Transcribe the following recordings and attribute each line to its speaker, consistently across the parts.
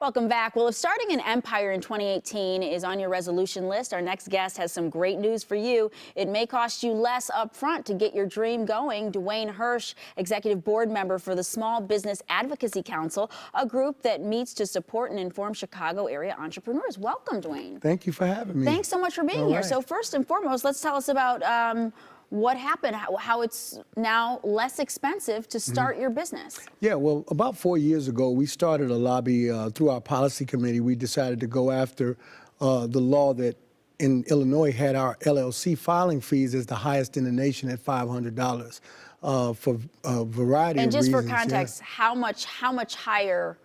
Speaker 1: Welcome back. Well, if starting an empire in 2018 is on your resolution list, our next guest has some great news for you. It may cost you less up front to get your dream going. Dwayne Hirsch, executive board member for the Small Business Advocacy Council, a group that meets to support and inform Chicago area entrepreneurs. Welcome, Dwayne.
Speaker 2: Thank you for having me.
Speaker 1: Thanks so much for being here. So first and foremost, let's tell us about what happened, how it's now less expensive to start your business.
Speaker 2: Yeah, well, about 4 years ago, we started a lobby through our policy committee. We decided to go after the law that in Illinois had our LLC filing fees as the highest in the nation at $500 for a variety of reasons.
Speaker 1: And just for context, how much higher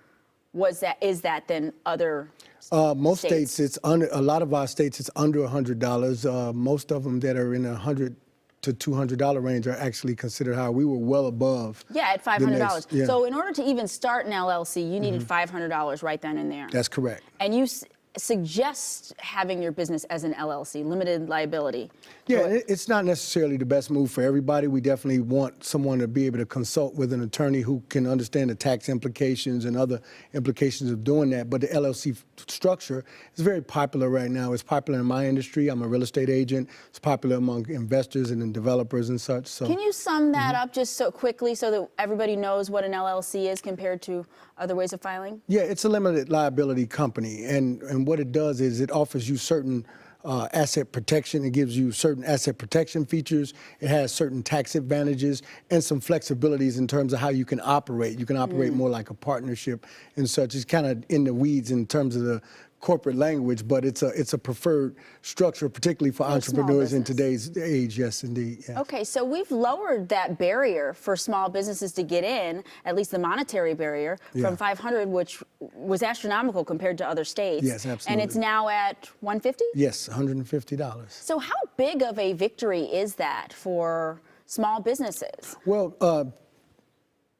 Speaker 1: is that than other
Speaker 2: most states, it's under, a lot of our states, it's under $100. Most of them that are in $100 to $200 range are actually considered high. We were well above.
Speaker 1: Yeah, at $500.
Speaker 2: Yeah.
Speaker 1: So in order to even start an LLC, you needed $500 right then and there.
Speaker 2: That's correct.
Speaker 1: And you suggest having your business as an LLC, limited liability.
Speaker 2: Yeah, it's not necessarily the best move for everybody. We definitely want someone to be able to consult with an attorney who can understand the tax implications and other implications of doing that. But the LLC structure is very popular right now. It's popular in my industry. I'm a real estate agent. It's popular among investors and developers and such. So,
Speaker 1: can you sum that up just so quickly so that everybody knows what an LLC is compared to other ways of filing?
Speaker 2: Yeah, it's a limited liability company, and what it does is it offers you certain asset protection. It gives you certain asset protection features. It has certain tax advantages and some flexibilities in terms of how you can operate. You can operate more like a partnership and such. It's kind of in the weeds in terms of the corporate language, but it's a preferred structure, particularly for entrepreneurs in today's age. Yes, indeed. Yes.
Speaker 1: Okay, so we've lowered that barrier for small businesses to get in, at least the monetary barrier, from $500, which was astronomical compared to other states.
Speaker 2: Yes, absolutely.
Speaker 1: And it's now at $150?
Speaker 2: Yes, $150.
Speaker 1: So how big of a victory is that for small businesses?
Speaker 2: Well,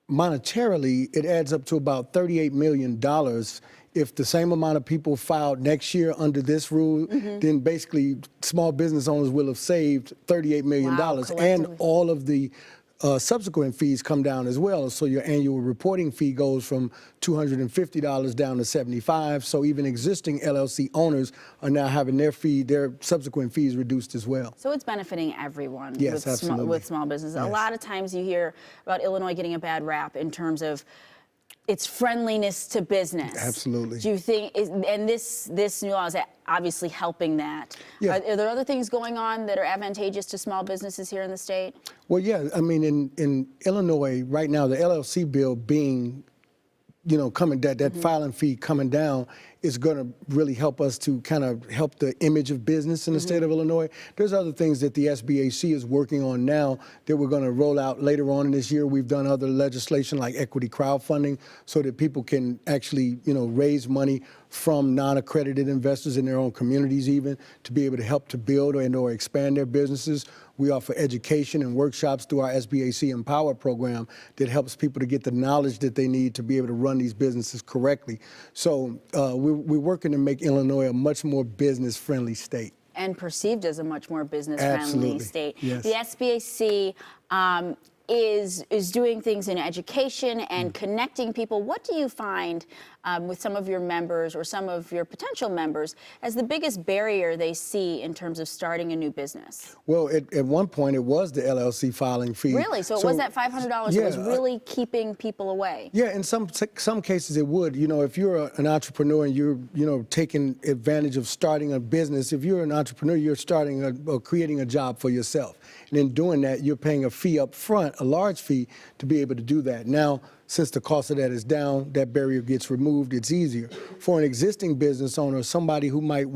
Speaker 2: monetarily, it adds up to about $38 million. If the same amount of people filed next year under this rule, then basically small business owners will have saved $38 million. And all of the subsequent fees come down as well. So your annual reporting fee goes from $250 down to $75. So even existing LLC owners are now having their subsequent fees reduced as well.
Speaker 1: So it's benefiting everyone
Speaker 2: with
Speaker 1: small business.
Speaker 2: Yes.
Speaker 1: A lot of times you hear about Illinois getting a bad rap in terms of its friendliness to business.
Speaker 2: Absolutely.
Speaker 1: Do you think, and this new law is obviously helping that.
Speaker 2: Yeah.
Speaker 1: Are there other things going on that are advantageous to small businesses here in the state?
Speaker 2: Well, yeah, I mean, in Illinois right now, the LLC bill being, coming, that filing fee coming down is going to really help us to kind of help the image of business in the state of Illinois. There's other things that the SBAC is working on now that we're going to roll out later on in this year. We've done other legislation like equity crowdfunding so that people can actually, raise money from non-accredited investors in their own communities even to be able to help to build or expand their businesses. We offer education and workshops through our SBAC Empower program that helps people to get the knowledge that they need to be able to run these businesses correctly. So we're working to make Illinois a much more business-friendly state.
Speaker 1: And perceived as a much more business-friendly state.
Speaker 2: Yes.
Speaker 1: The SBAC is doing things in education and connecting people. What do you find with some of your members or some of your potential members as the biggest barrier they see in terms of starting a new business?
Speaker 2: Well, at one point it was the LLC filing fee.
Speaker 1: Really? So it was that $500 that was really keeping people away? Yeah,
Speaker 2: in some cases it would. If you're an entrepreneur and you're taking advantage of starting a business, if you're an entrepreneur, you're starting or creating a job for yourself. And in doing that, you're paying a fee up front, a large fee, to be able to do that. Now, since the cost of that is down, that barrier gets removed, it's easier. For an existing business owner, somebody who might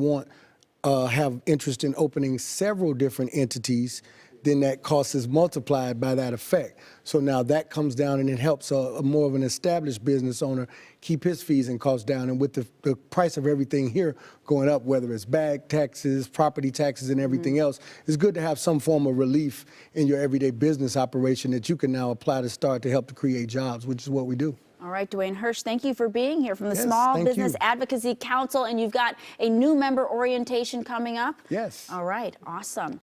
Speaker 2: have interest in opening several different entities, then that cost is multiplied by that effect. So now that comes down and it helps a more of an established business owner keep his fees and costs down. And with the price of everything here going up, whether it's bag taxes, property taxes, and everything else, it's good to have some form of relief in your everyday business operation that you can now apply to start to help to create jobs, which is what we do.
Speaker 1: All right, Dwayne Hirsch, thank you for being here from the Small Business Advocacy Council. And you've got a new member orientation coming up?
Speaker 2: Yes.
Speaker 1: All right, awesome.